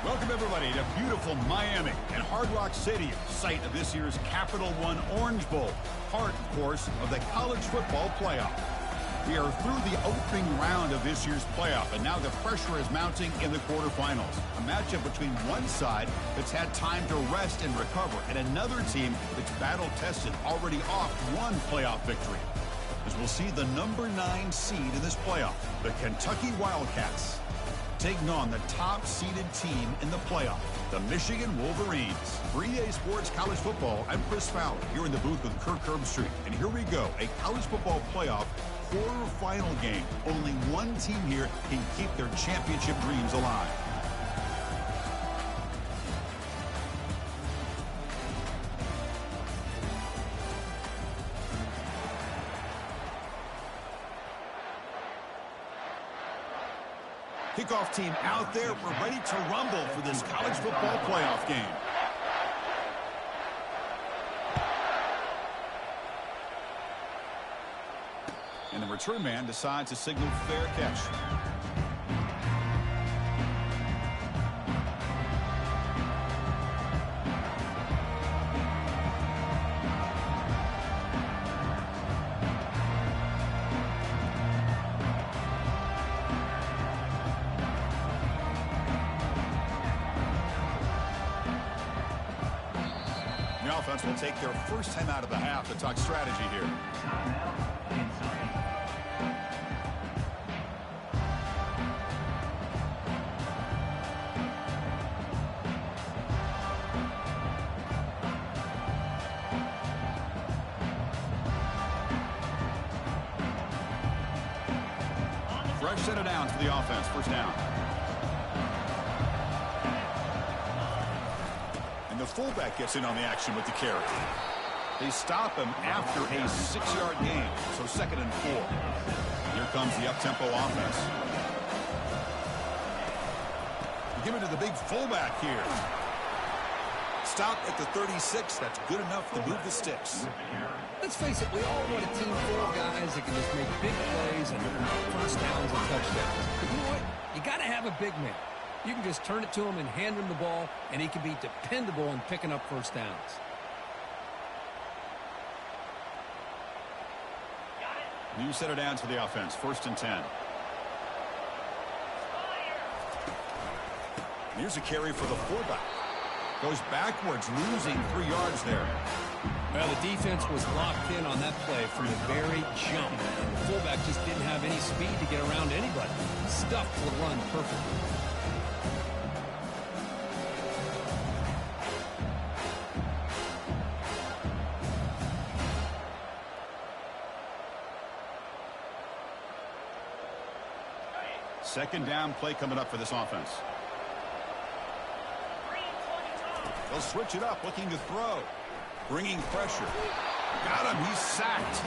Welcome, everybody, to beautiful Miami and Hard Rock Stadium, site of this year's Capital One Orange Bowl, part, of course, of the college football playoff. We are through the opening round of this year's playoff, and now the pressure is mounting in the quarterfinals. A matchup between one side that's had time to rest and recover, and another team that's battle-tested, already off one playoff victory. As we'll see the number 9 seed in this playoff, the Kentucky Wildcats, taking on the top-seeded team in the playoff, the Michigan Wolverines. For EA Sports College Football, I'm Chris Fowler, here in the booth with Kirk Herbstreit. And here we go, a college football playoff quarterfinal game. Only one team here can keep their championship dreams alive. Kickoff team out there. We're ready to rumble for this college football playoff game. And the return man decides to signal fair catch. The offense will take their first time out of the half to talk strategy here. Fresh set of downs for the offense. First down. And the fullback gets in on the action with the carry. They stop him after a 6-yard gain. So 2nd and 4. Here comes the up-tempo offense. You give it to the big fullback here. Stop at the 36. That's good enough to move the sticks. Let's face it, we all want a team full of guys that can just make big plays and first downs and touchdowns. But you know what? You got to have a big man. You can just turn it to him and hand him the ball, and he can be dependable in picking up first downs. New set of downs for the offense. 1st and 10. Here's a carry for the fullback. Goes backwards, losing 3 yards there. Well, the defense was locked in on that play from the very jump. And the fullback just didn't have any speed to get around anybody. Stuffed the run perfectly. Second down play coming up for this offense. They'll switch it up, looking to throw. Bringing pressure. Got him. He's sacked.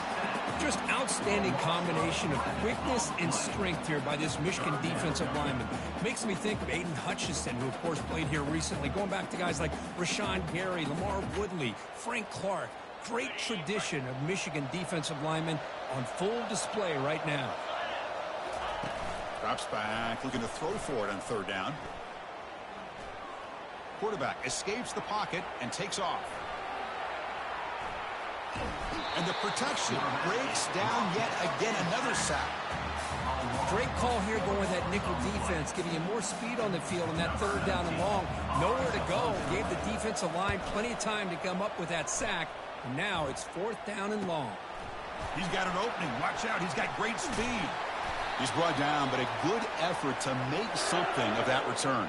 Just outstanding combination of quickness and strength here by this Michigan defensive lineman. Makes me think of Aiden Hutchinson, who, of course, played here recently. Going back to guys like Rashawn Gary, Lamar Woodley, Frank Clark. Great tradition of Michigan defensive linemen on full display right now. Drops back, looking to throw for it on 3rd down. Quarterback escapes the pocket and takes off. And the protection breaks down yet again. Another sack. Great call here going with that nickel defense, giving you more speed on the field on that 3rd down and long. Nowhere to go. Gave the defensive line plenty of time to come up with that sack. And now it's 4th down and long. He's got an opening. Watch out. He's got great speed. He's brought down, but a good effort to make something of that return.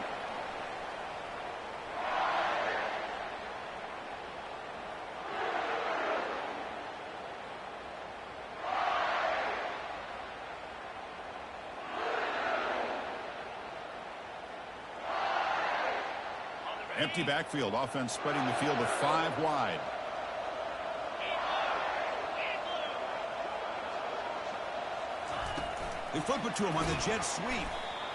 Empty backfield. Offense spreading the field of 5 wide. They flip it to him on the jet sweep.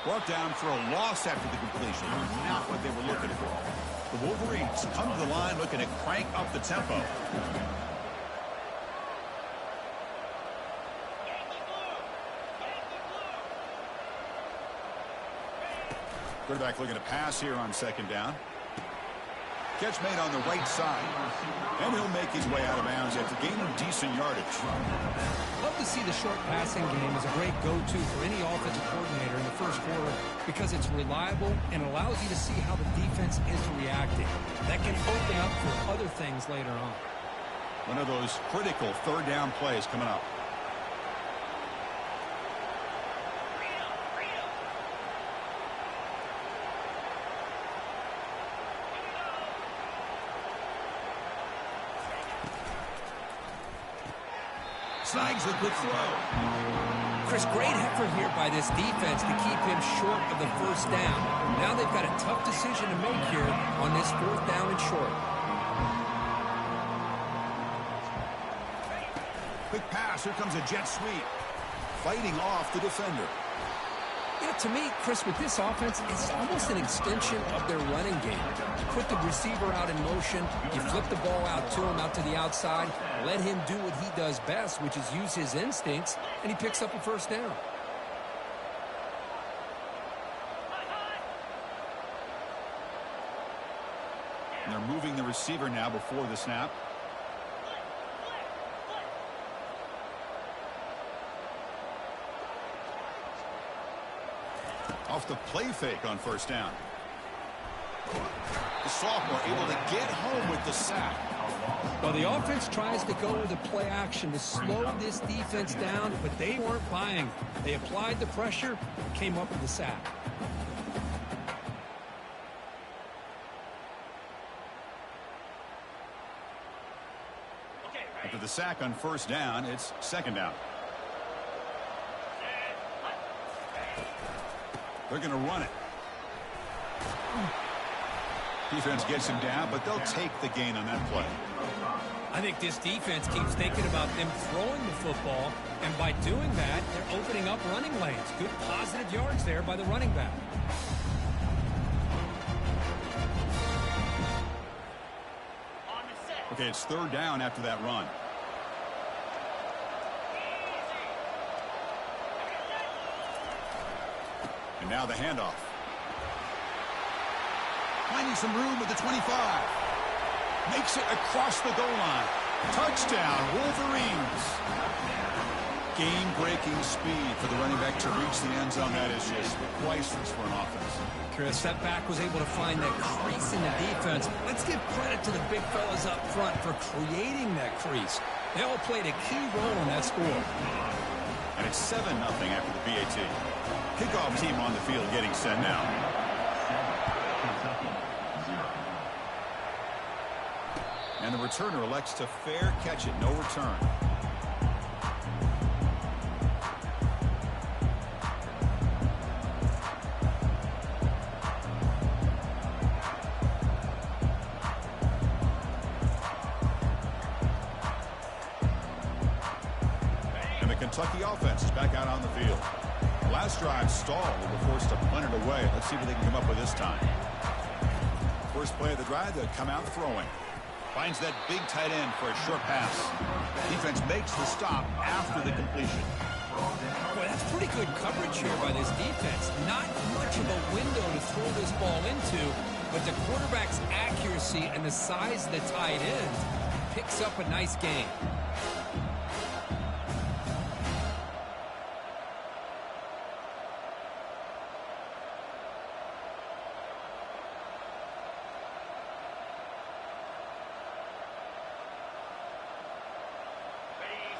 Brought down for a loss after the completion. Not what they were looking for. The Wolverines come to the line looking to crank up the tempo. Quarterback looking to pass here on second down. Catch made on the right side. And he'll make his way out of bounds after gaining decent yardage. Love to see the short passing game as a great go-to for any offensive coordinator in the first quarter because it's reliable and allows you to see how the defense is reacting. That can open up for other things later on. One of those critical third down plays coming up. Snags the quick throw. Chris, great effort here by this defense to keep him short of the first down. Now they've got a tough decision to make here on this fourth down and short. Quick pass. Here comes a jet sweep. Fighting off the defender. Yeah, to me, Chris, with this offense, it's almost an extension of their running game. You put the receiver out in motion, you flip the ball out to him, out to the outside, let him do what he does best, which is use his instincts, and he picks up a first down. And they're moving the receiver now before the snap. Off the play fake on first down. The sophomore able to get home with the sack. Well, the offense tries to go with the play action to slow this defense down, but they weren't buying. They applied the pressure, came up with the sack. After the sack on first down, it's second down. They're going to run it. Defense gets him down, but they'll take the gain on that play. I think this defense keeps thinking about them throwing the football, and by doing that, they're opening up running lanes. Good positive yards there by the running back. Okay, it's third down after that run. And now the handoff. Finding some room at the 25. Makes it across the goal line. Touchdown, Wolverines. Game-breaking speed for the running back to reach the end zone. That is just priceless for an offense. Chris, that back was able to find that crease in the defense. Let's give credit to the big fellas up front for creating that crease. They all played a key role in that score. And it's 7-0 after the BAT. Kickoff team on the field getting set now. And the returner elects to fair catch it, no return. And the Kentucky offense is back out on the field. Last drive stalled. They were forced to punt it away. Let's see what they can come up with this time. First play of the drive, they'll come out throwing. Finds that big tight end for a short pass. Defense makes the stop after the completion. Boy, that's pretty good coverage here by this defense. Not much of a window to throw this ball into, but the quarterback's accuracy and the size of the tight end picks up a nice gain.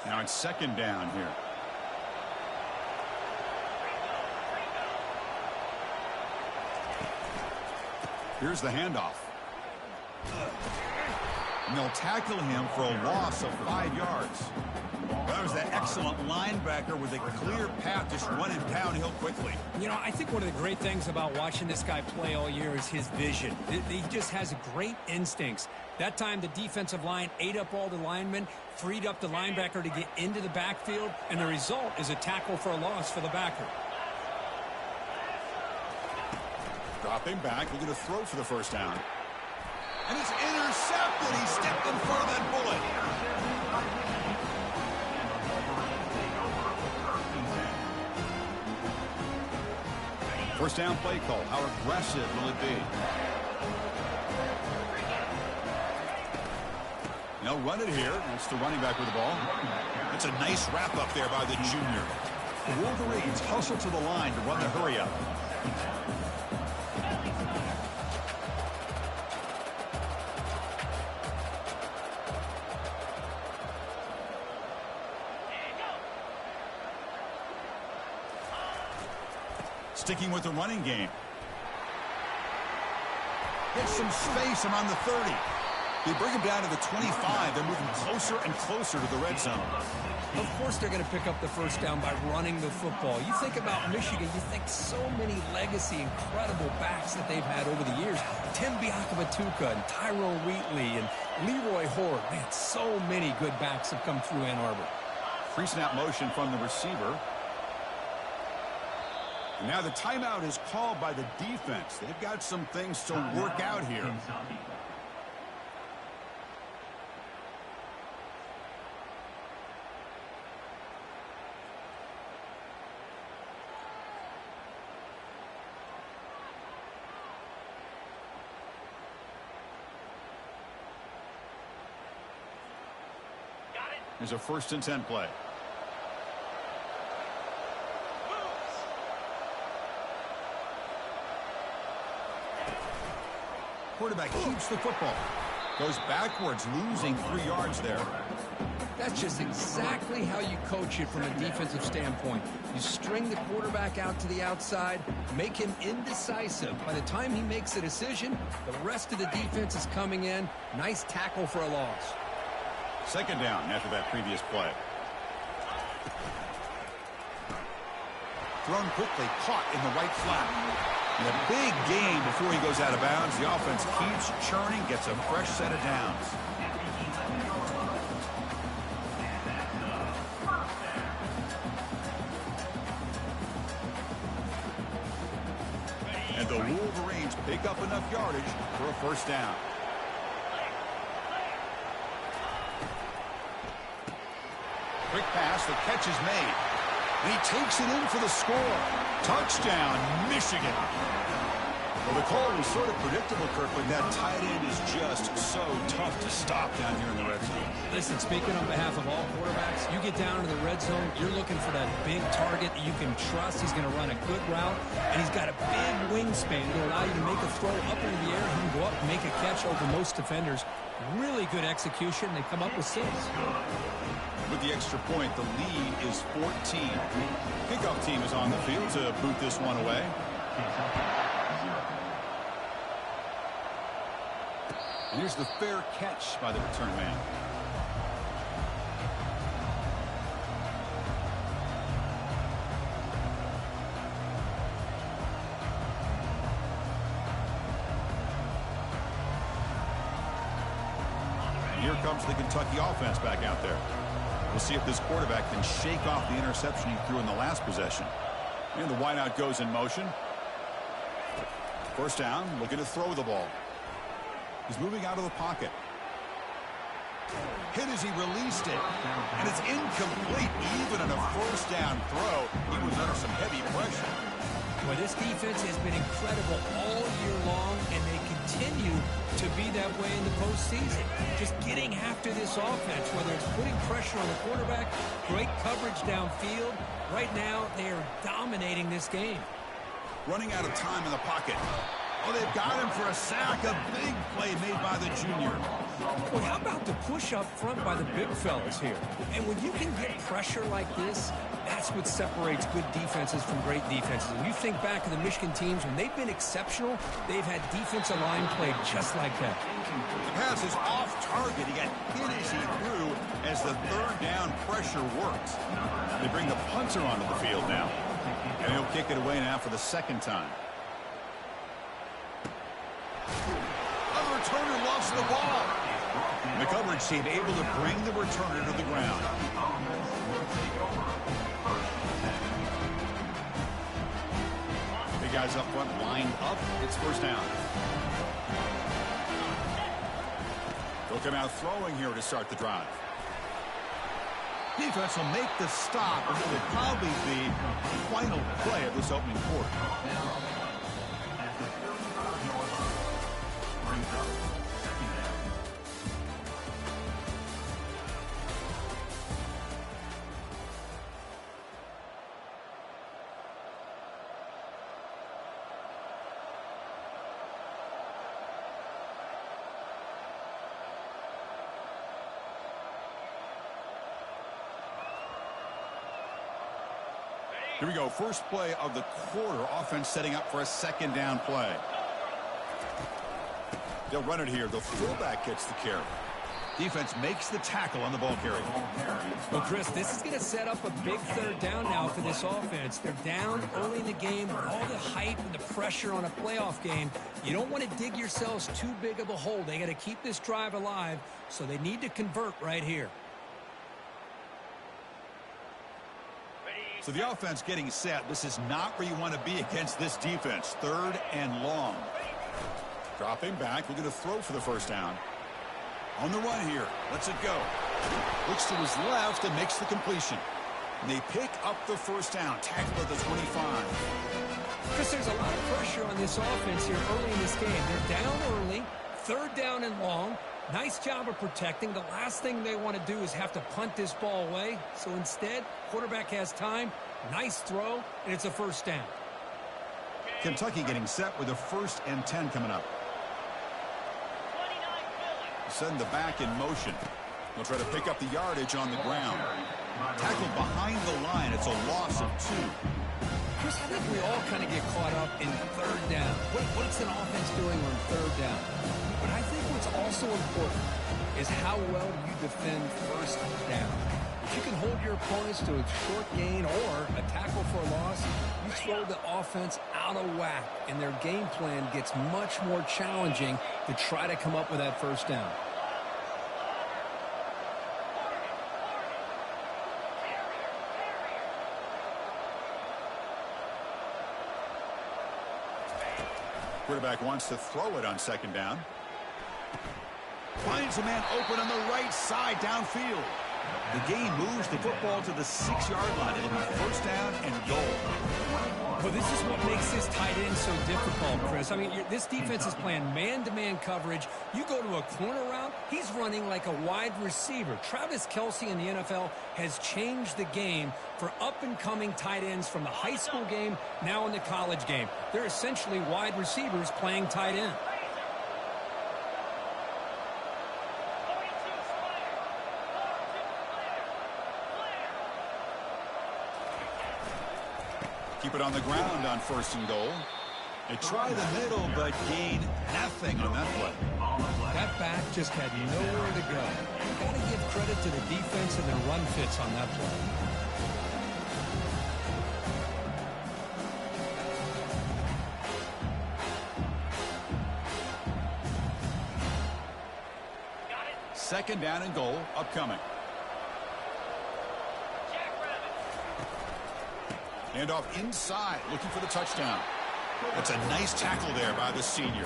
Now it's second down here. Here's the handoff. And they'll tackle him for a loss of 5 yards. That was that excellent linebacker with a clear path just running downhill quickly. You know, I think one of the great things about watching this guy play all year is his vision. He just has great instincts. That time, the defensive line ate up all the linemen, freed up the linebacker to get into the backfield, and the result is a tackle for a loss for the backer. Dropping back, looking to throw for the first down. And it's intercepted. He stepped in front of that bullet. First down play call. How aggressive will it be? They'll run it here. It's the running back with the ball. It's a nice wrap up there by the junior. The Wolverines hustle to the line to run the hurry up. Sticking with the running game. Gets some space around the 30. They bring him down to the 25. They're moving closer and closer to the red zone. Of course they're going to pick up the first down by running the football. You think about Michigan, you think so many legacy, incredible backs that they've had over the years. Tim Biakabatuka and Tyrone Wheatley and Leroy Horde. Man, so many good backs have come through Ann Arbor. Pre-snap motion from the receiver. And now the timeout is called by the defense. They've got some things to work out here. There's a 1st and 10 play. Quarterback keeps the football. Goes backwards, losing 3 yards there. That's just exactly how you coach it from a defensive standpoint. You string the quarterback out to the outside, make him indecisive. By the time he makes a decision, the rest of the defense is coming in. Nice tackle for a loss. 2nd down after that previous play. Thrown quickly, caught in the right flat. And a big gain before he goes out of bounds. The offense keeps churning, gets a fresh set of downs. And the Wolverines pick up enough yardage for a 1st down. Quick pass, the catch is made. And he takes it in for the score. Touchdown, Michigan. Well, the call was sort of predictable, Kirk, but that tight end is just so tough to stop down here in the red zone. Listen, speaking on behalf of all quarterbacks, you get down to the red zone, you're looking for that big target that you can trust. He's going to run a good route, and he's got a big wingspan to allow you to make a throw up into the air. He can go up and make a catch over most defenders. Really good execution. They come up with 6. With the extra point, the lead is 14. Kickoff team is on the field to boot this one away. And here's the fair catch by the return man. And here comes the Kentucky offense back out there. We'll see if this quarterback can shake off the interception he threw in the last possession. And the wideout goes in motion. 1st down, looking to throw the ball. He's moving out of the pocket. Hit as he released it. And it's incomplete. Even on a 1st down throw, he was under some heavy pressure. Well, this defense has been incredible all year long, and they continue to be that way in the postseason. Just getting after this offense, whether it's putting pressure on the quarterback, great coverage downfield. Right now, they are dominating this game. Running out of time in the pocket. Oh, they've got him for a sack. A big play made by the junior. Well, how about the push up front by the big fellas here? And when you can get pressure like this, that's what separates good defenses from great defenses. When you think back to the Michigan teams, when they've been exceptional, they've had defensive line play just like that. The pass is off target. He got hit as he threw as the 3rd down pressure worked. They bring the punter onto the field now. And he'll kick it away now for the 2nd time. The returner lost the ball. The coverage team able to bring the returner to the ground. Big guys up front lined up. It's 1st down. They'll come out throwing here to start the drive. Defense will make the stop, and it will probably be the final play of this opening quarter. Here we go. First play of the quarter. Offense setting up for a second down play. They'll run it here. The fullback gets the carry. Defense makes the tackle on the ball carrier. Well, Chris, this is going to set up a big third down now for this offense. They're down early in the game with all the hype and the pressure on a playoff game. You don't want to dig yourselves too big of a hole. They got to keep this drive alive, so they need to convert right here. So the offense getting set. This is not where you want to be against this defense. Third and long. Dropping back. We're going to throw for the first down. On the run here. Lets it go. Looks to his left and makes the completion. And they pick up the first down. Tackle at the 25. Chris, there's a lot of pressure on this offense here early in this game. They're down early. Third down and long. Nice job of protecting. The last thing they want to do is have to punt this ball away. So instead, quarterback has time. Nice throw, and it's a first down. Kentucky getting set with a 1st and 10 coming up. Send the back in motion. They'll try to pick up the yardage on the ground. Tackled behind the line. It's a loss of 2. Chris, I think we all kind of get caught up in third down. What's an offense doing on third down? But I think what's also important is how well you defend first down. If you can hold your opponents to a short gain or a tackle for a loss, you throw the offense out of whack, and their game plan gets much more challenging to try to come up with that first down. Quarterback wants to throw it on second down. Finds a man open on the right side downfield. The game moves the football to the 6-yard line. It'll be first down and goal. Well, this is what makes this tight end so difficult, Chris. I mean, this defense is playing man-to-man coverage. You go to a corner route, he's running like a wide receiver. Travis Kelce in the NFL has changed the game for up-and-coming tight ends from the high school game, now in the college game. They're essentially wide receivers playing tight end. Keep it on the ground on 1st and goal. They try the middle, but gain nothing on that play. That back just had nowhere to go. Got to give credit to the defense and their run fits on that play. Second down and goal upcoming. Hand off inside, looking for the touchdown. That's a nice tackle there by the senior.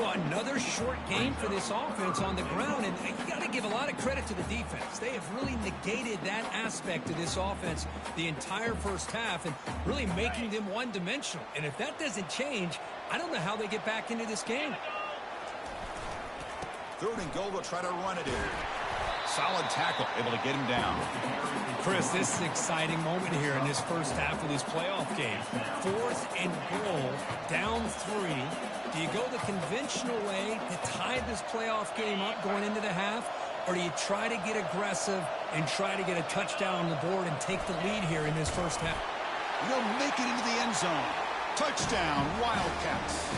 Well, another short game for this offense on the ground, and you got to give a lot of credit to the defense. They have really negated that aspect of this offense the entire first half and really making them one-dimensional. And if that doesn't change, I don't know how they get back into this game. Third and goal, they'll try to run it in. Solid tackle, able to get him down. Chris, this is an exciting moment here in this first half of this playoff game. 4th and goal, down 3. Do you go the conventional way to tie this playoff game up going into the half? Or do you try to get aggressive and try to get a touchdown on the board and take the lead here in this first half? They'll make it into the end zone. Touchdown, Wildcats.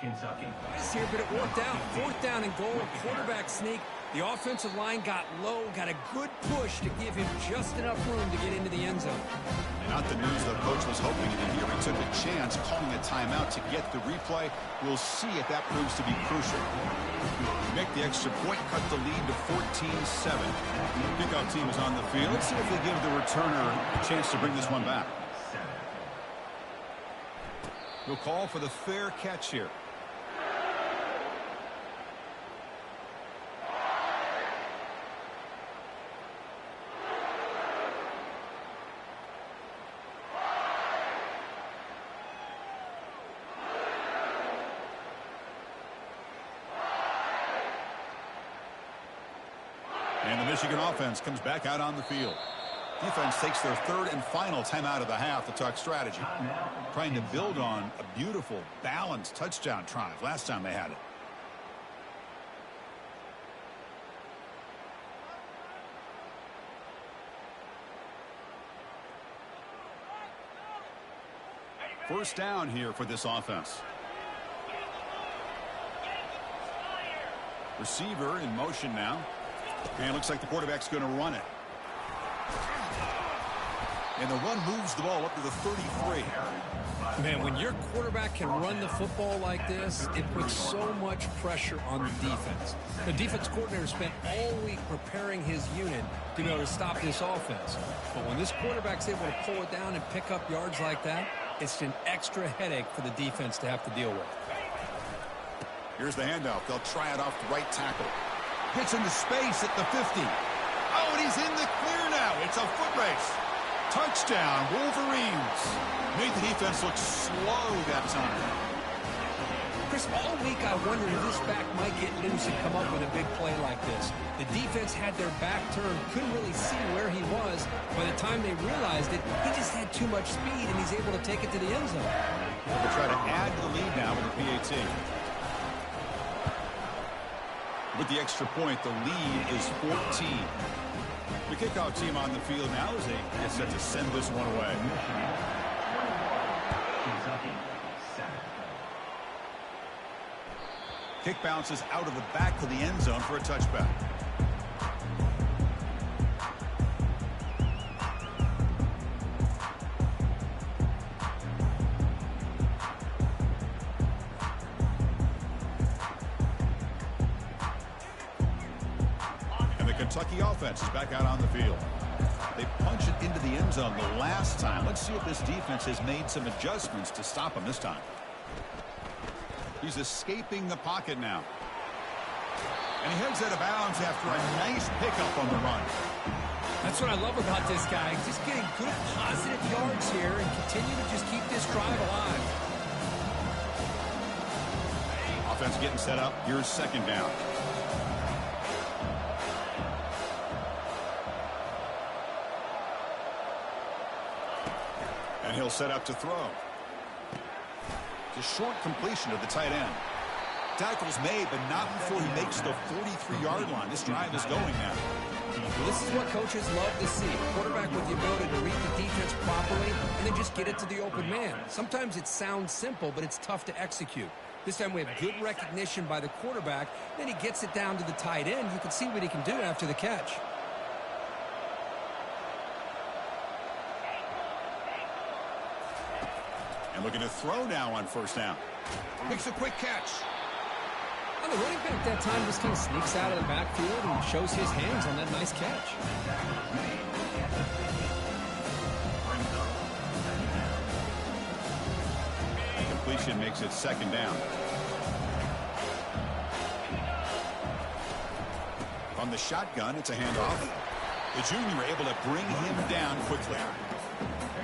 Kentucky. Here, but it worked out. 4th down and goal, quarterback sneak. The offensive line got low, got a good push to give him just enough room to get into the end zone. Not the news the coach was hoping to hear. He took a chance, calling a timeout to get the replay. We'll see if that proves to be crucial. Make the extra point, cut the lead to 14-7. Kickoff team is on the field. Let's see if they give the returner a chance to bring this one back. We'll call for the fair catch here. And the Michigan offense comes back out on the field. Defense takes their third and final timeout of the half to talk strategy. Trying to build on a beautiful, balanced touchdown drive last time they had it. First down here for this offense. Receiver in motion now. And it looks like the quarterback's going to run it. And the run moves the ball up to the 33. Man, when your quarterback can run the football like this, it puts so much pressure on the defense. The defense coordinator spent all week preparing his unit to be able to stop this offense. But when this quarterback's able to pull it down and pick up yards like that, it's an extra headache for the defense to have to deal with. Here's the handoff. They'll try it off the right tackle. Gets into space at the 50. Oh, and he's in the clear now. It's a foot race. Touchdown, Wolverines. Made the defense look slow that time. Chris, all week I wondered if this back might get loose and come up with a big play like this. The defense had their back turned, couldn't really see where he was. By the time they realized it, he just had too much speed, and he's able to take it to the end zone. They'll try to add to the lead now with the PAT. With the extra point, the lead is 14. The kickoff team on the field now as they get set to send this one away. Kick bounces out of the back to the end zone for a touchback. Kentucky offense is back out on the field. They punch it into the end zone the last time. Let's see if this defense has made some adjustments to stop him this time. He's escaping the pocket now. And he heads out of bounds after a nice pickup on the run. That's what I love about this guy. Just getting good positive yards here and continue to just keep this drive alive. Offense getting set up. Here's second down. And he'll set up to throw. It's a short completion of the tight end. Tackle's made, but not before he makes the 43-yard line. This drive is going now. Well, this is what coaches love to see. A quarterback with the ability to read the defense properly and then just get it to the open man. Sometimes it sounds simple, but it's tough to execute. This time we have good recognition by the quarterback. Then he gets it down to the tight end. You can see what he can do after the catch. And looking to throw now on first down. Makes a quick catch. And the running back that time just kind of sneaks out of the backfield and shows his hands on that nice catch. Completion makes it second down. From the shotgun, it's a handoff. The junior able to bring him down quickly.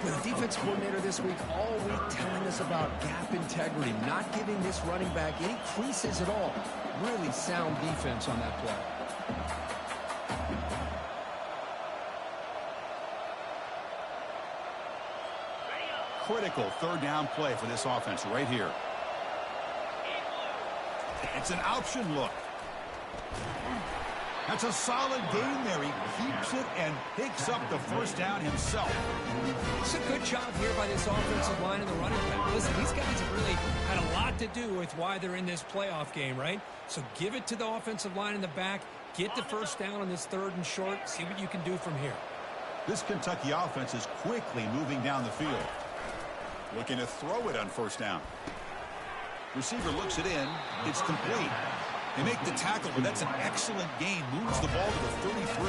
With the defense coordinator this week, all week telling us about gap integrity, not giving this running back any creases at all. Really sound defense on that play. Critical third down play for this offense right here. It's an option look. That's a solid game there. He keeps it and picks up the first down himself. It's a good job here by this offensive line and the running back. Listen, these guys have really had a lot to do with why they're in this playoff game, right? So give it to the offensive line in the back. Get the first down on this third and short. See what you can do from here. This Kentucky offense is quickly moving down the field. Looking to throw it on first down. Receiver looks it in. It's complete. They make the tackle, but that's an excellent gain. Moves the ball to the 33.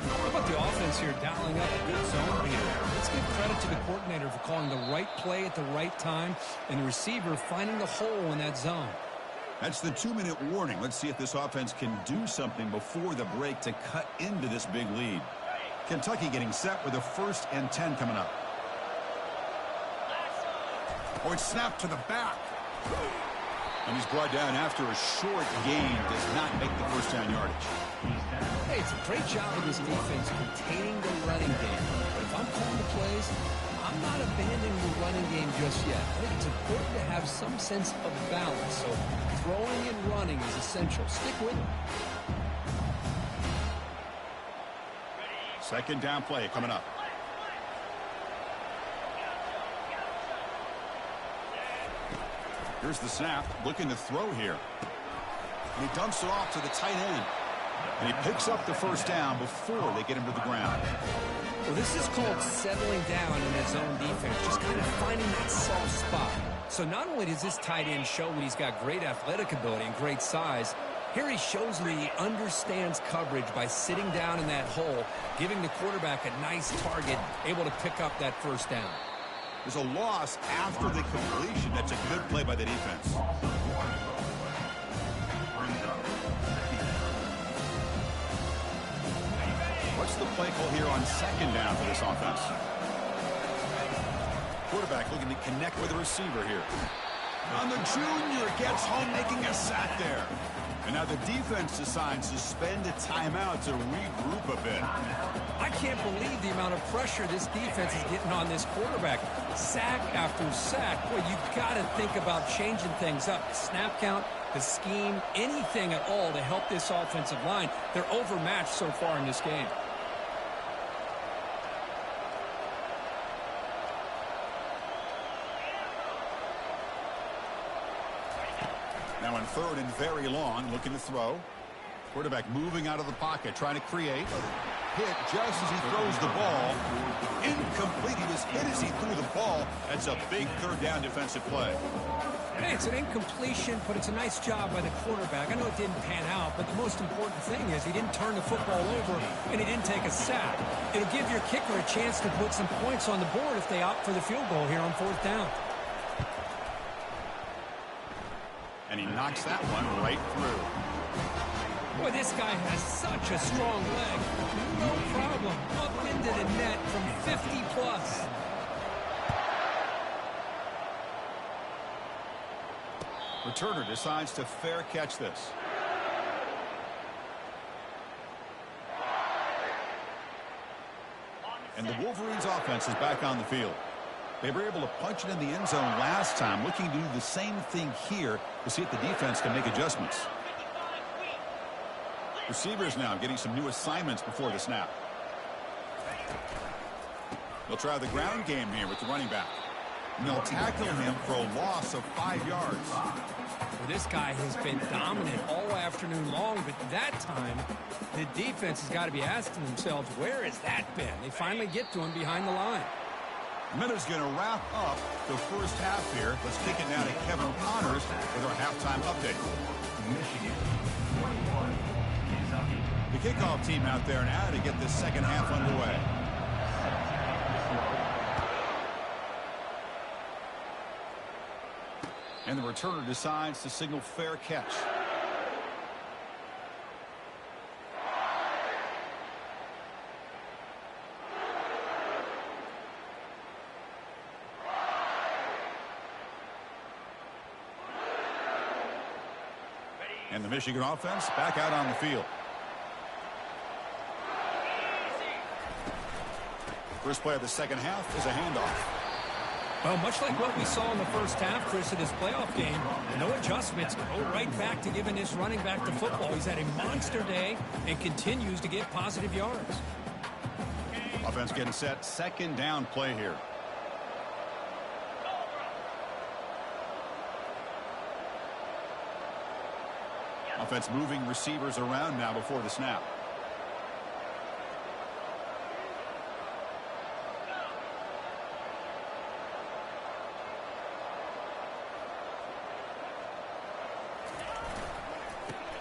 How about the offense here dialing up a good zone read? Let's give credit to the coordinator for calling the right play at the right time and the receiver finding the hole in that zone. That's the 2-minute warning. Let's see if this offense can do something before the break to cut into this big lead. Kentucky getting set with a 1st and 10 coming up. Oh, it's snapped to the back. And he's brought down after a short gain. Does not make the first down yardage. Hey, it's a great job of this defense containing the running game. But if I'm calling the plays, I'm not abandoning the running game just yet. I think it's important to have some sense of balance. So throwing and running is essential. Stick with it. Second down play coming up. Here's the snap, looking to throw here. And he dumps it off to the tight end. And he picks up the first down before they get him to the ground. Well, this is called settling down in his zone defense, just kind of finding that soft spot. So not only does this tight end show that he's got great athletic ability and great size, here he shows that he understands coverage by sitting down in that hole, giving the quarterback a nice target, able to pick up that first down. There's a loss after the completion. That's a good play by the defense. What's the play call here on second down for this offense? Quarterback looking to connect with the receiver here. And the junior gets home, making a sack there. And now the defense decides to spend a timeout to regroup a bit. I can't believe the amount of pressure this defense is getting on this quarterback. Sack after sack. Boy, you've got to think about changing things up. Snap count, the scheme, anything at all to help this offensive line. They're overmatched so far in this game. Now on third and very long, looking to throw. Quarterback moving out of the pocket, trying to create. Hit just as he throws the ball. Incomplete. He was hit as he threw the ball. That's a big third down defensive play. Hey, it's an incompletion, but it's a nice job by the quarterback. I know it didn't pan out, but the most important thing is he didn't turn the football over and he didn't take a sack. It'll give your kicker a chance to put some points on the board if they opt for the field goal here on fourth down. And he knocks that one right through. Boy, this guy has such a strong leg. No problem. Up into the net from 50 plus. Returner decides to fair catch this. And the Wolverines offense is back on the field. They were able to punch it in the end zone last time, looking to do the same thing here to see if the defense can make adjustments. Receivers now getting some new assignments before the snap. They'll try the ground game here with the running back. And they'll tackle him for a loss of 5 yards. Well, this guy has been dominant all afternoon long, but that time the defense has got to be asking themselves, where has that been? They finally get to him behind the line. Minutes going to wrap up the first half here. Let's kick it now to Kevin Connors with our halftime update. Michigan. The kickoff team out there now to get this second half underway. And the returner decides to signal fair catch. And the Michigan offense back out on the field. First play of the second half is a handoff. Well, much like what we saw in the first half, Chris, of this playoff game, no adjustments. Go right back to giving this running back the football. He's had a monster day and continues to get positive yards. Offense getting set. Second down play here. Offense moving receivers around now before the snap.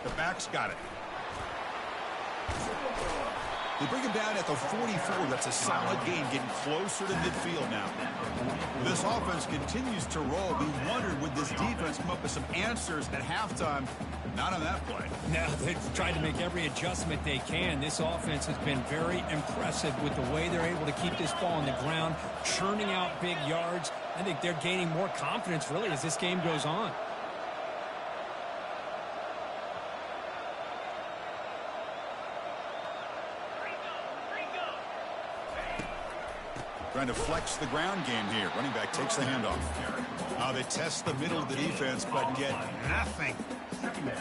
The back's got it. They bring him down at the 44. That's a solid gain, getting closer to midfield now. This offense continues to roll. We wondered, would this defense come up with some answers at halftime? Not on that play. Now, they've tried to make every adjustment they can. This offense has been very impressive with the way they're able to keep this ball on the ground, churning out big yards. I think they're gaining more confidence, really, as this game goes on. Trying to flex the ground game here. Running back takes the handoff. They test the middle of the defense, but get nothing.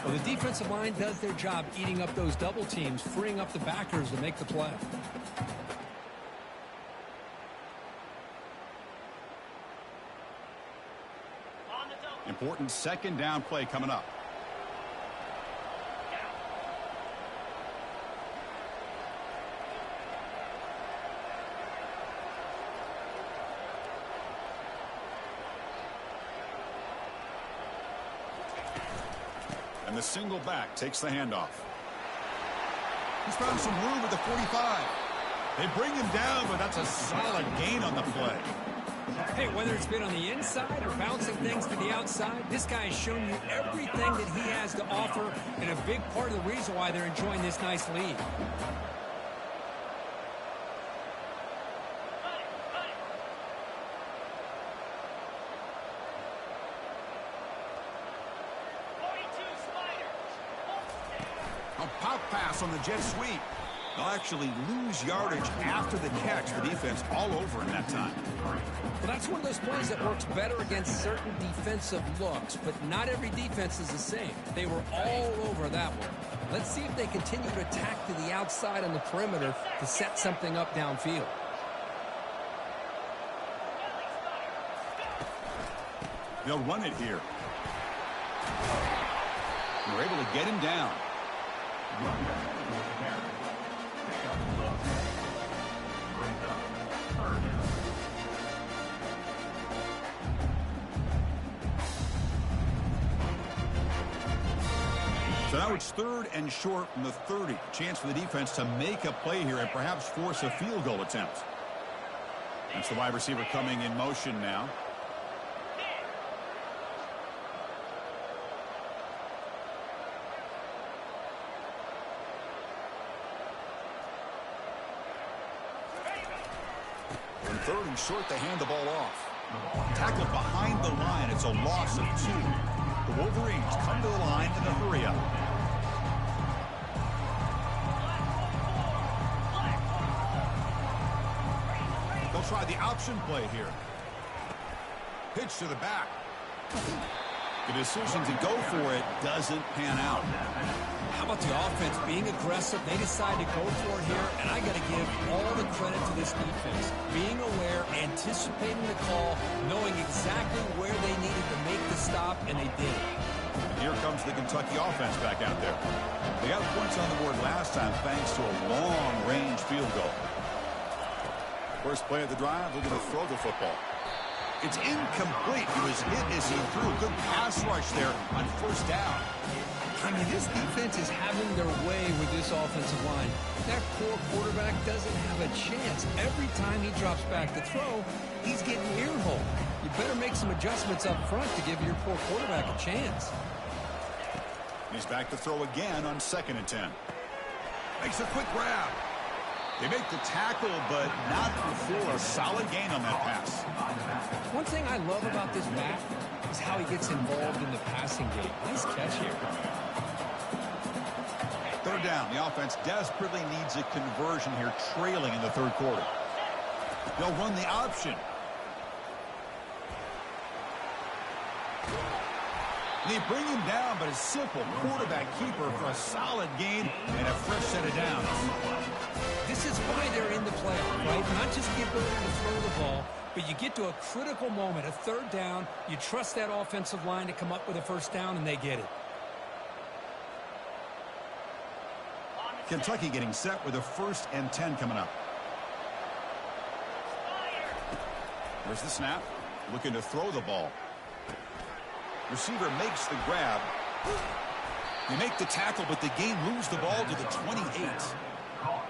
Well, the defensive line does their job eating up those double teams, freeing up the backers to make the play. Important second down play coming up. And the single back takes the handoff. He's found some room at the 45. They bring him down, but that's a solid gain on the play. Hey, whether it's been on the inside or bouncing things to the outside, this guy has shown you everything that he has to offer, and a big part of the reason why they're enjoying this nice lead. A pop pass on the jet sweep. They'll actually lose yardage after the catch. The defense all over in that time. Well, that's one of those plays that works better against certain defensive looks, but not every defense is the same. They were all over that one. Let's see if they continue to attack to the outside on the perimeter to set something up downfield. They'll run it here. They're able to get him down. So now it's third and short from the 30. Chance for the defense to make a play here and perhaps force a field goal attempt. That's the wide receiver coming in motion now. On third and short, they hand the ball off. Tackled behind the line. It's a loss of 2. The Wolverines come to the line in a hurry up. They'll try the option play here. Pitch to the back. The decision to go for it doesn't pan out. How about the offense being aggressive? They decide to go for it here, and I got to give all the credit to this defense. Being aware, anticipating the call, knowing exactly where they needed to make the stop, and they did it. And here comes the Kentucky offense back out there. They got points on the board last time thanks to a long-range field goal. First play of the drive, they're going to throw the football. It's incomplete. He was hit as he threw. Good pass rush there on first down. I mean, this defense is having their way with this offensive line. That poor quarterback doesn't have a chance. Every time he drops back to throw, he's getting earholed. You better make some adjustments up front to give your poor quarterback a chance. He's back to throw again on 2nd and 10. Makes a quick grab. They make the tackle, but not before a solid gain on that pass. One thing I love about this back is how he gets involved in the passing game. Nice catch here. Third down. The offense desperately needs a conversion here, trailing in the third quarter. They'll run the option. They bring him down, but a simple quarterback keeper for a solid gain and a fresh set of downs. This is why they're in the playoff, right? Not just the ability to throw the ball, but you get to a critical moment, a third down, you trust that offensive line to come up with a first down, and they get it. Kentucky getting set with a 1st and 10 coming up. There's the snap. Looking to throw the ball. Receiver makes the grab. They make the tackle, but the game moves the ball to the 28.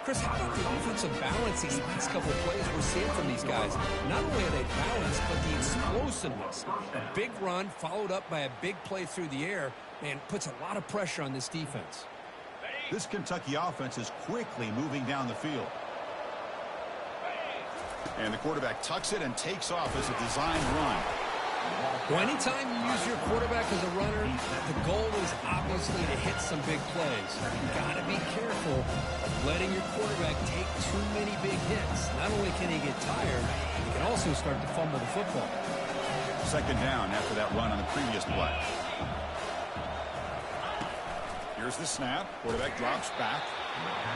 Chris, how about the offensive balance these last couple of plays we're seeing from these guys? Not only are they balanced, but the explosiveness. A big run followed up by a big play through the air, and puts a lot of pressure on this defense. This Kentucky offense is quickly moving down the field. And the quarterback tucks it and takes off as a design run. Well, anytime you use your quarterback as a runner, the goal is obviously to hit some big plays. You've got to be careful of letting your quarterback take too many big hits. Not only can he get tired, he can also start to fumble the football. Second down after that run on the previous play. Here's the snap. Quarterback drops back.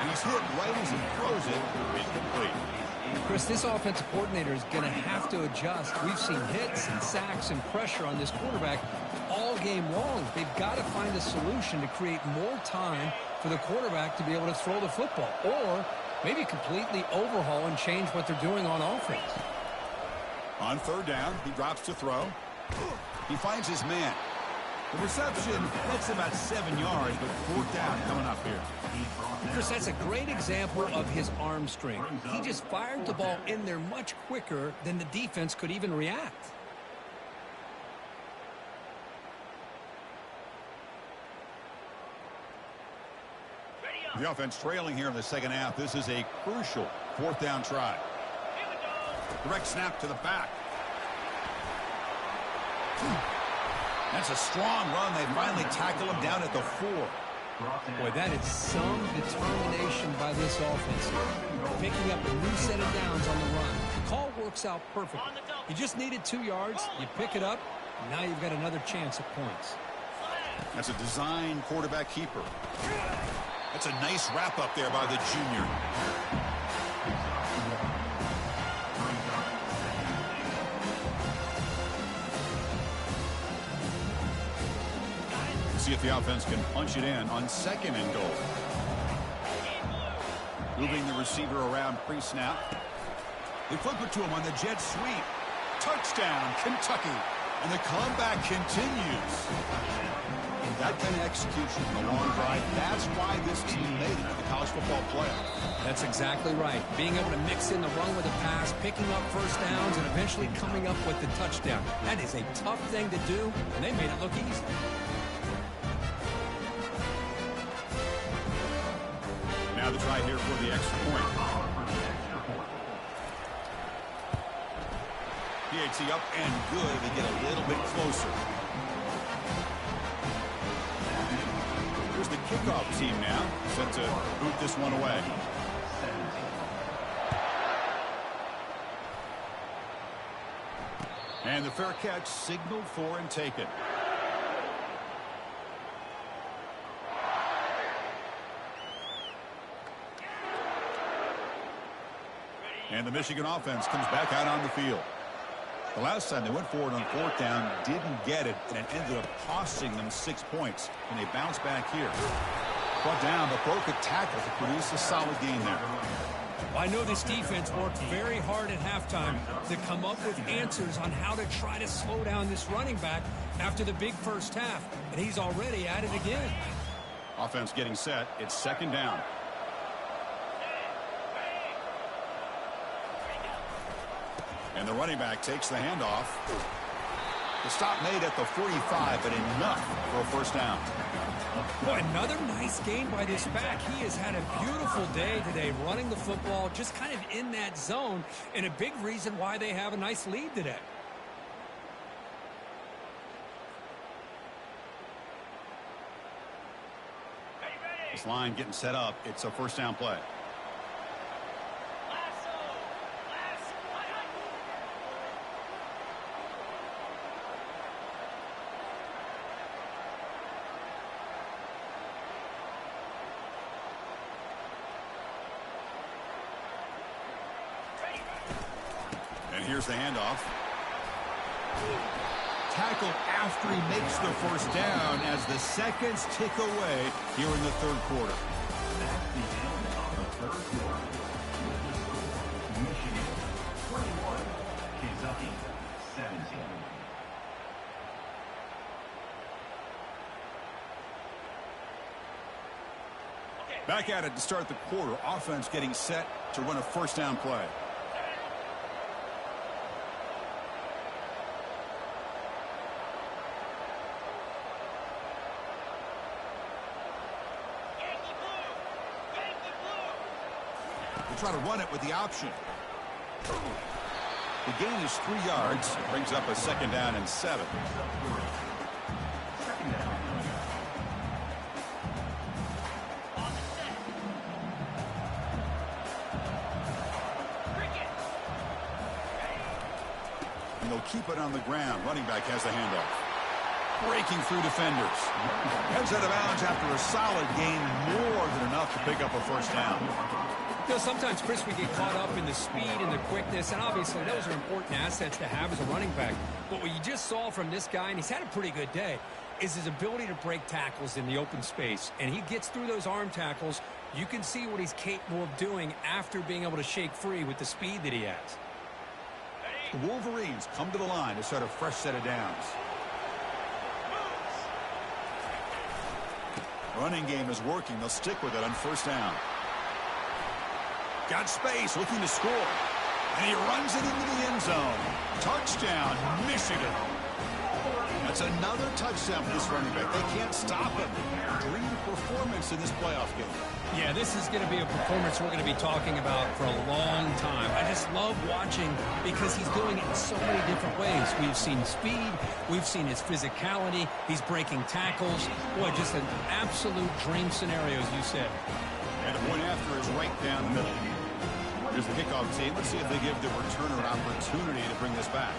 And he's hit right as he throws it. Incomplete. Chris, this offensive coordinator is going to have to adjust. We've seen hits and sacks and pressure on this quarterback all game long. They've got to find a solution to create more time for the quarterback to be able to throw the football, or maybe completely overhaul and change what they're doing on offense. On third down, he drops to throw. He finds his man. The reception, that's about 7 yards, but fourth down coming up here. Chris, that's a great example of his arm strength. He just fired the ball in there much quicker than the defense could even react. The offense trailing here in the second half. This is a crucial fourth down try. Direct snap to the back. That's a strong run. They finally tackle him down at the 4. Boy, that is some determination by this offense here. Picking up a new set of downs on the run. The call works out perfectly. You just needed 2 yards. You pick it up. And now you've got another chance at points. That's a design quarterback keeper. That's a nice wrap up there by the junior. See if the offense can punch it in on second and goal. Moving the receiver around pre-snap. They flip it to him on the jet sweep. Touchdown, Kentucky. And the comeback continues. And that kind of execution in the long drive, that's why this team made it to the college football playoff. That's exactly right. Being able to mix in the run with a pass, picking up first downs, and eventually coming up with the touchdown. That is a tough thing to do, and they made it look easy. Now the try here for the extra point. PAT up and good. They get a little bit closer. Here's the kickoff team now, set to boot this one away. And the fair catch signaled for and taken. And the Michigan offense comes back out on the field. The last time they went forward on fourth down, didn't get it, and it ended up costing them 6 points. And they bounced back here. Brought down, but broke a tackle to produce a solid gain there. I know this defense worked very hard at halftime to come up with answers on how to try to slow down this running back after the big first half, and he's already at it again. Offense getting set. It's second down. And the running back takes the handoff. The stop made at the 45, but enough for a first down. Boy, another nice gain by this back. He has had a beautiful day today running the football, just kind of in that zone, and a big reason why they have a nice lead today. This line getting set up. It's a first down play. And here's the handoff. Tackle after he makes the first down as the seconds tick away here in the third quarter. That's the end of the third quarter. Michigan 21, Kentucky 17. Back at it to start the quarter. Offense getting set to run a first down play. Try to run it with the option. The gain is 3 yards. Brings up a second down and 7. they'll keep it on the ground. Running back has the handoff. Breaking through defenders. Heads out of bounds after a solid gain, more than enough to pick up a first down. You know, sometimes, Chris, we get caught up in the speed and the quickness, and obviously those are important assets to have as a running back. But what you just saw from this guy, and he's had a pretty good day, is his ability to break tackles in the open space. And he gets through those arm tackles. You can see what he's capable of doing after being able to shake free with the speed that he has. The Wolverines come to the line to start a fresh set of downs. Running game is working. They'll stick with it on first down. Got space, looking to score. And he runs it into the end zone. Touchdown, Michigan. That's another touchdown for this running back. They can't stop him. Dream performance in this playoff game. Yeah, this is going to be a performance we're going to be talking about for a long time. I just love watching because he's doing it in so many different ways. We've seen speed. We've seen his physicality. He's breaking tackles. Boy, just an absolute dream scenario, as you said. And a point after is right down the middle. Here's the kickoff team. Let's see if they give the returner an opportunity to bring this back.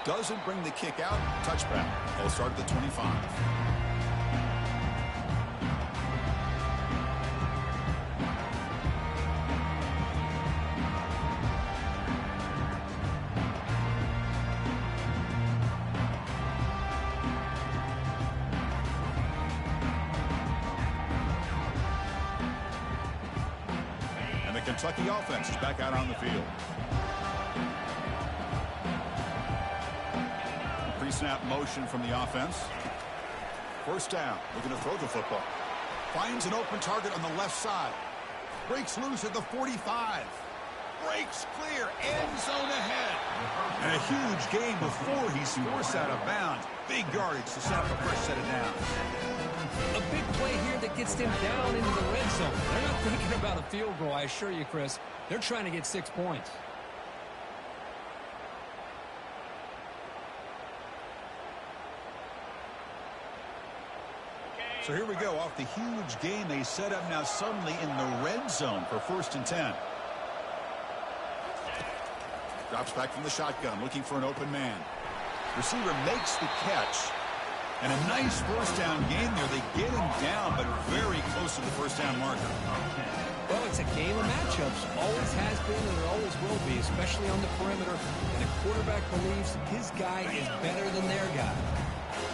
Doesn't bring the kick out. Touchback. They'll start at the 25. And the Kentucky offense is back out on the field. Pre-snap motion from the offense. First down. Looking to throw the football. Finds an open target on the left side. Breaks loose at the 45. Breaks clear. End zone ahead. And a huge gain before he's forced out of bounds. Big yardage to set up a fresh set of downs. A big play here that gets them down into the red zone. They're not thinking about a field goal, I assure you, Chris. They're trying to get 6 points. So here we go, off the huge gain they set up now suddenly in the red zone for 1st and 10. Drops back from the shotgun, looking for an open man. Receiver makes the catch. And a nice first down gain there. They get him down, but very close to the first down marker. Well, it's a game of matchups. Always has been and it always will be, especially on the perimeter. And the quarterback believes his guy is better than their guy.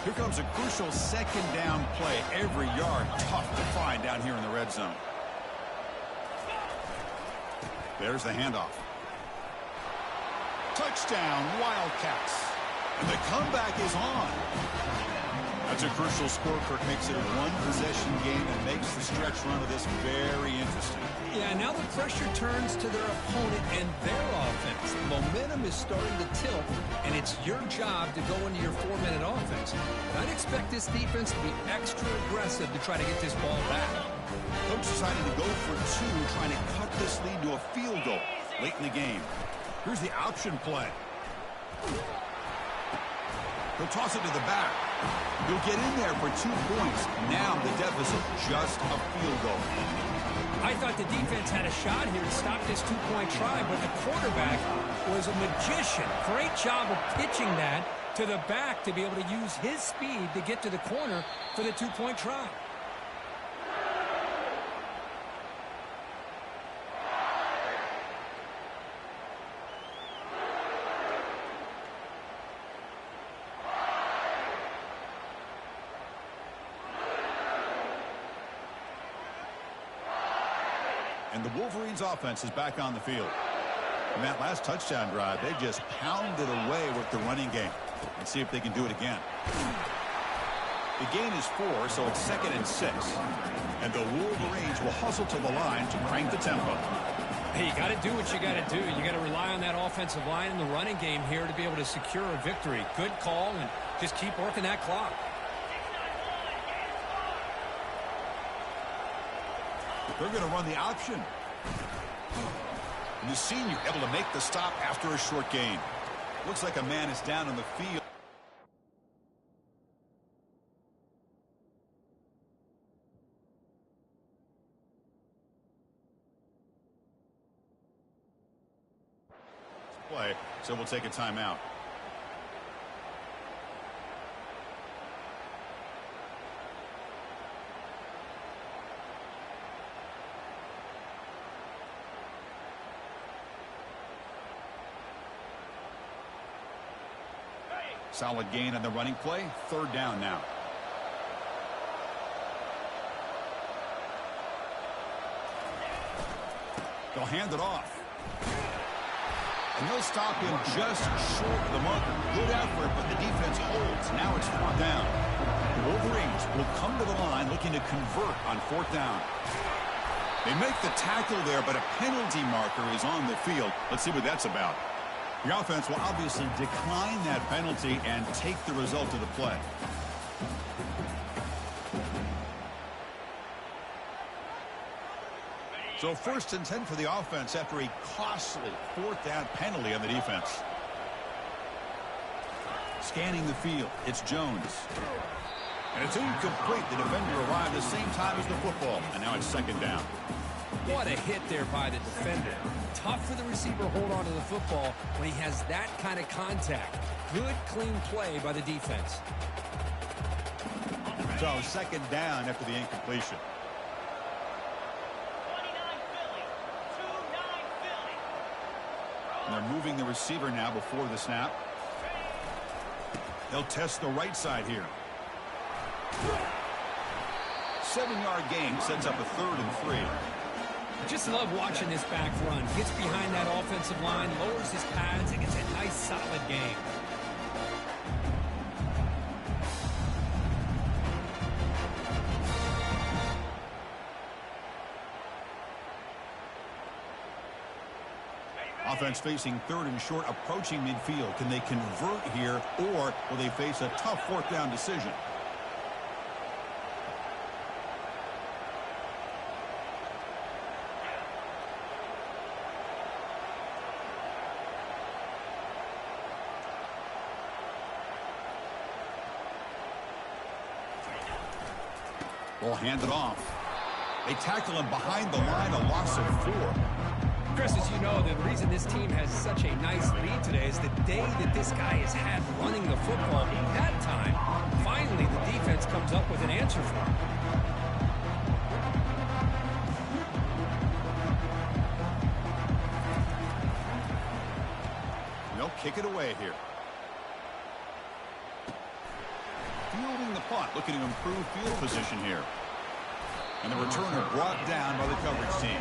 Here comes a crucial second down play. Every yard tough to find down here in the red zone. There's the handoff. Touchdown, Wildcats. And the comeback is on. That's a crucial score. Kirk makes it a one-possession game and makes the stretch run of this very interesting. Yeah, now the pressure turns to their opponent and their offense. Momentum is starting to tilt, and it's your job to go into your 4-minute offense. But I'd expect this defense to be extra aggressive to try to get this ball back. Coach decided to go for 2, trying to cut this lead to a field goal late in the game. Here's the option play. He'll toss it to the back. He'll get in there for 2 points. Now the deficit just a field goal. I thought the defense had a shot here to stop this 2-point try, but the quarterback was a magician. Great job of pitching that to the back to be able to use his speed to get to the corner for the 2-point try. And the Wolverines offense is back on the field. And that last touchdown drive, they just pounded away with the running game. Let's see if they can do it again. The gain is 4, so it's 2nd and 6. And the Wolverines will hustle to the line to crank the tempo. Hey, you got to do what you got to do. You got to rely on that offensive line in the running game here to be able to secure a victory. Good call, and just keep working that clock. They're going to run the option. And the senior able to make the stop after a short gain. Looks like a man is down on the field. so we'll take a timeout. Solid gain on the running play. Third down now. They'll hand it off. And they'll stop him just short of the marker. Good effort, but the defense holds. Now it's fourth down. The Wolverines will come to the line looking to convert on fourth down. They make the tackle there, but a penalty marker is on the field. Let's see what that's about. The offense will obviously decline that penalty and take the result of the play. So 1st and 10 for the offense after a costly fourth down penalty on the defense. Scanning the field, it's Jones. And it's incomplete. The defender arrived the same time as the football, and now it's 2nd down. What a hit there by the defender. Tough for the receiver to hold on to the football when he has that kind of contact. Good, clean play by the defense. So 2nd down after the incompletion. And they're moving the receiver now before the snap. They'll test the right side here. 7-yard gain sets up a 3rd and 3. Just love watching this back run. Gets behind that offensive line, lowers his pads, and gets a nice, solid gain. Offense facing 3rd and short, approaching midfield. Can they convert here, or will they face a tough 4th down decision? Will hand it off. They tackle him behind the line, a loss of 4. Chris, as you know, the reason this team has such a nice lead today is the day that this guy has had running the football. That time, finally, the defense comes up with an answer for him. They'll kick it away here. Fielding the punt, looking to improve field position here. And the returner brought down by the coverage team.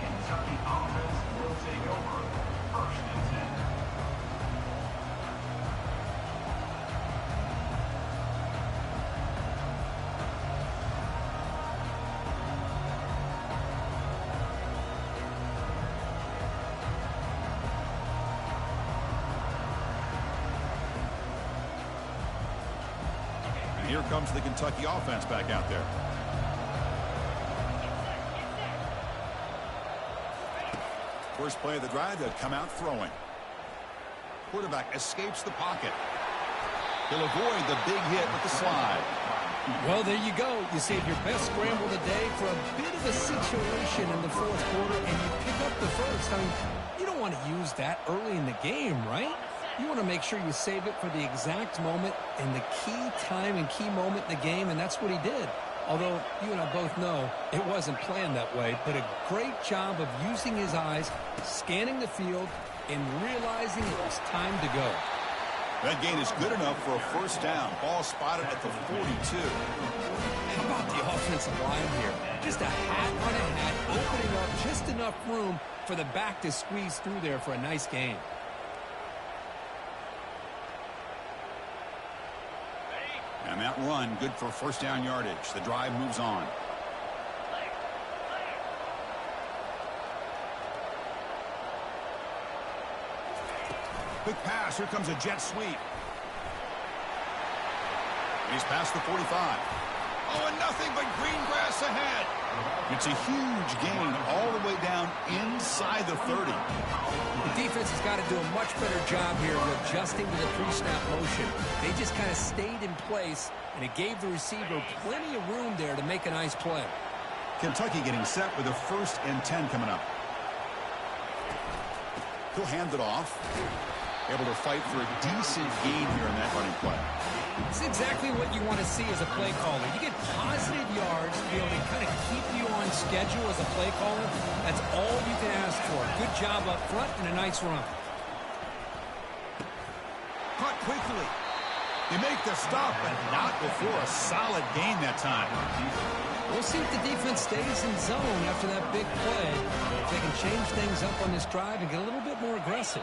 Kentucky offense will take over 1st and 10. And here comes the Kentucky offense back out there. First play of the drive, they'll come out throwing. Quarterback escapes the pocket. He'll avoid the big hit with the slide. Well, there you go. You save your best scramble of the day for a bit of a situation in the 4th quarter, and you pick up the first. I mean, you don't want to use that early in the game, right? You want to make sure you save it for the exact moment and the key time and key moment in the game, and that's what he did. Although you and I both know it wasn't planned that way, but a great job of using his eyes, scanning the field, and realizing it was time to go. That gain is good enough for a 1st down. Ball spotted at the 42. How about the offensive line here? Just a hat on a hat, opening up just enough room for the back to squeeze through there for a nice gain. And that run, good for 1st down yardage. The drive moves on. Quick pass. Here comes a jet sweep. He's past the 45. Oh, and nothing but green grass ahead. It's a huge gain all the way down inside the 30. The defense has got to do a much better job here of adjusting to the pre-snap motion. They just kind of stayed in place, and it gave the receiver plenty of room there to make a nice play. Kentucky getting set with a 1st and 10 coming up. He'll hand it off. Able to fight for a decent gain here in that running play. It's exactly what you want to see as a play caller. You get positive yards to be able to kind of keep you on schedule as a play caller. That's all you can ask for. Good job up front and a nice run. Caught quickly. They make the stop, but not before a solid gain that time. We'll see if the defense stays in zone after that big play. If they can change things up on this drive and get a little bit more aggressive.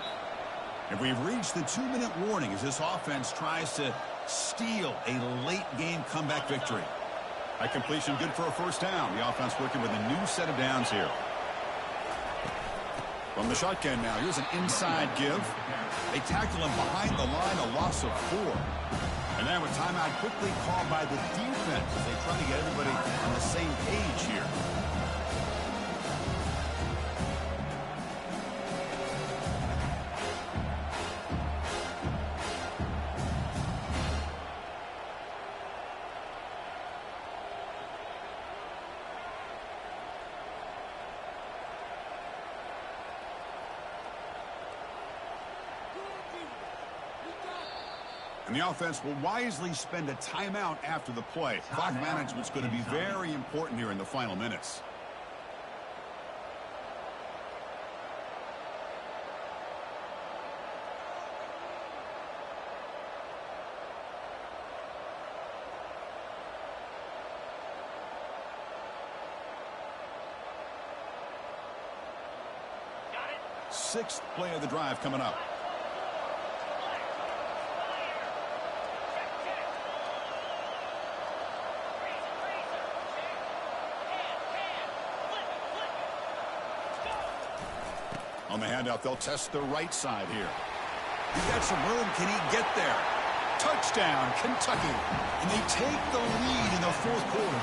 And we've reached the 2-minute warning as this offense tries to steal a late-game comeback victory. High completion, good for a first down. The offense working with a new set of downs here. From the shotgun now, here's an inside give. They tackle him behind the line, a loss of 4. And now a timeout quickly called by the defense as they try to get everybody on the same page here. And the offense will wisely spend a timeout after the play. Clock management's going to be very important here in the final minutes. Sixth play of the drive coming up. On the handout, they'll test the right side here. He's got some room. Can he get there? Touchdown, Kentucky. And they take the lead in the fourth quarter.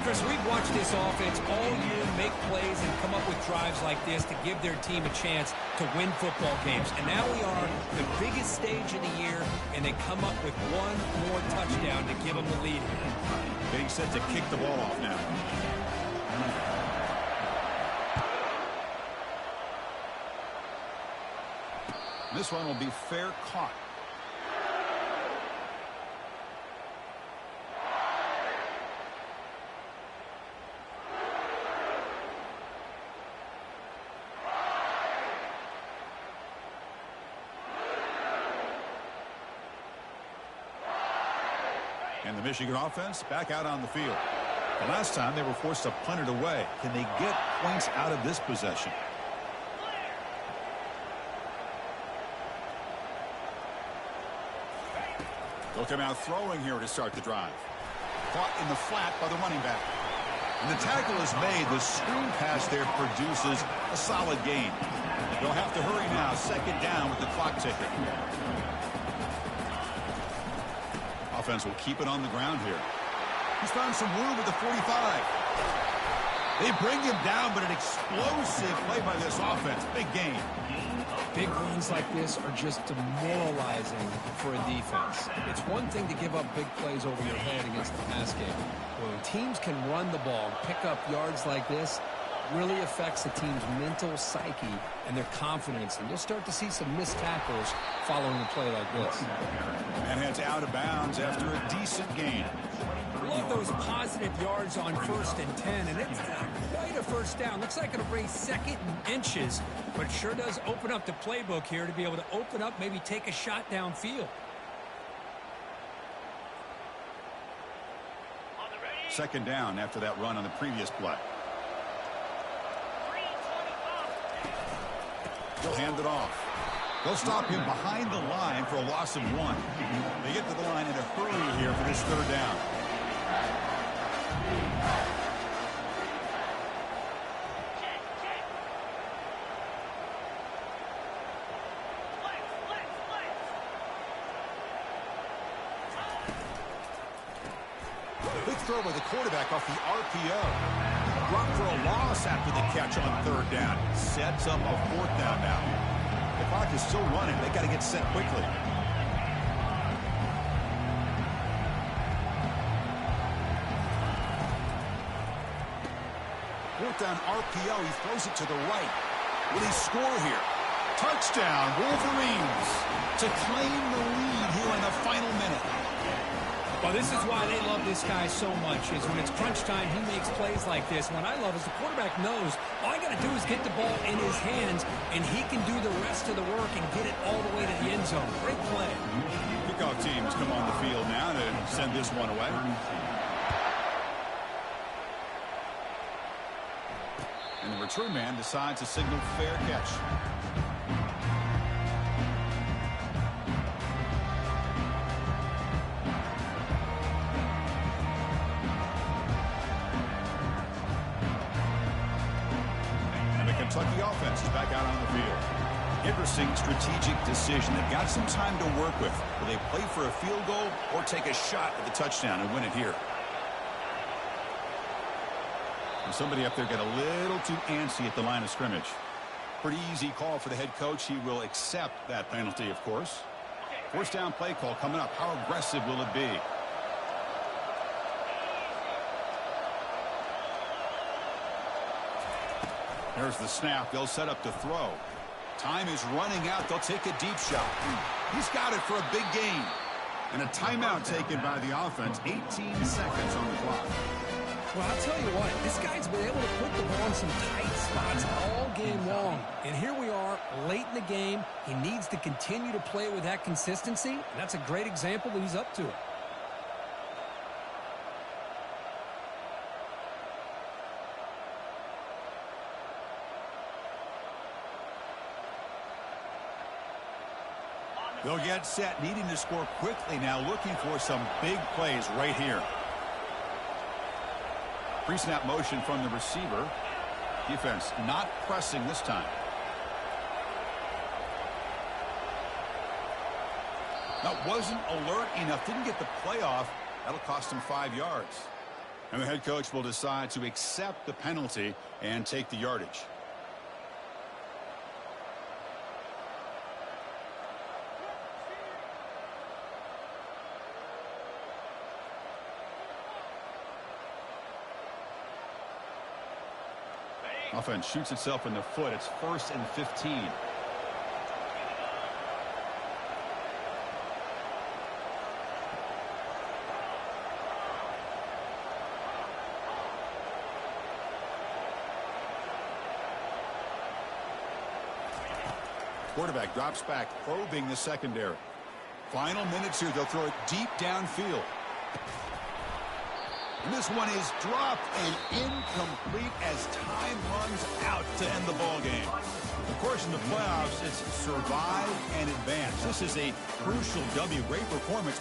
Chris, we've watched this offense all year make plays and come up with drives like this to give their team a chance to win football games. And now we are the biggest stage of the year, and they come up with one more touchdown to give them the lead. Getting set to kick the ball off now. This one will be fair caught. And the Michigan offense back out on the field. The last time they were forced to punt it away. Can they get points out of this possession? They'll come out throwing here to start the drive. Caught in the flat by the running back. And the tackle is made. The screen pass there produces a solid gain. They'll have to hurry now. Second down with the clock ticking. Offense will keep it on the ground here. He's found some room at the 45. They bring him down, but an explosive play by this offense. Big gain. Big runs like this are just demoralizing for a defense. It's one thing to give up big plays over your head against the pass game. When teams can run the ball, pick up yards like this, really affects the team's mental psyche and their confidence. And you'll start to see some missed tackles following a play like this. And heads out of bounds after a decent gain. Love those positive yards on 1st and 10, and it's quite a first down. Looks like it'll raise second and inches, but it sure does open up the playbook here to be able to open up, maybe take a shot downfield. Second down after that run on the previous play. They'll hand it off. They'll stop him behind the line for a loss of 1. They get to the line in a hurry here for this third down. Big throw by the quarterback off the RPO. Brought for a loss after the catch on third down. Sets up a fourth down now. The clock is still running. They got to get set quickly. Fourth down RPO. He throws it to the right. Will he score here? Touchdown, Wolverines, to claim the lead here in the final minute. Well, this is why they love this guy so much, is when it's crunch time, he makes plays like this. What I love is the quarterback knows all I got to do is get the ball in his hands, and he can do the rest of the work and get it all the way to the end zone. Great play. Kickoff teams come on the field now to send this one away. And the return man decides to signal fair catch. Kentucky offense is back out on the field. Interesting strategic decision. They've got some time to work with. Will they play for a field goal or take a shot at the touchdown and win it here? And somebody up there got a little too antsy at the line of scrimmage. Pretty easy call for the head coach. He will accept that penalty, of course. First down play call coming up. How aggressive will it be? There's the snap. They'll set up to throw. Time is running out. They'll take a deep shot. He's got it for a big gain. And a timeout taken by the offense. 18 seconds on the clock. Well, I'll tell you what. This guy's been able to put the ball in some tight spots all game long. And here we are late in the game. He needs to continue to play with that consistency. And that's a great example that he's up to it. They'll get set, needing to score quickly now, looking for some big plays right here. Pre-snap motion from the receiver. Defense not pressing this time. That wasn't alert enough. Didn't get the play off. That'll cost him 5 yards. And the head coach will decide to accept the penalty and take the yardage. Offense shoots itself in the foot. It's 1st and 15. Quarterback drops back, probing the secondary. Final minutes here. They'll throw it deep downfield. And this one is dropped and incomplete as time runs out to end the ball game. Of course, in the playoffs, it's survive and advance. This is a crucial W. Great performance.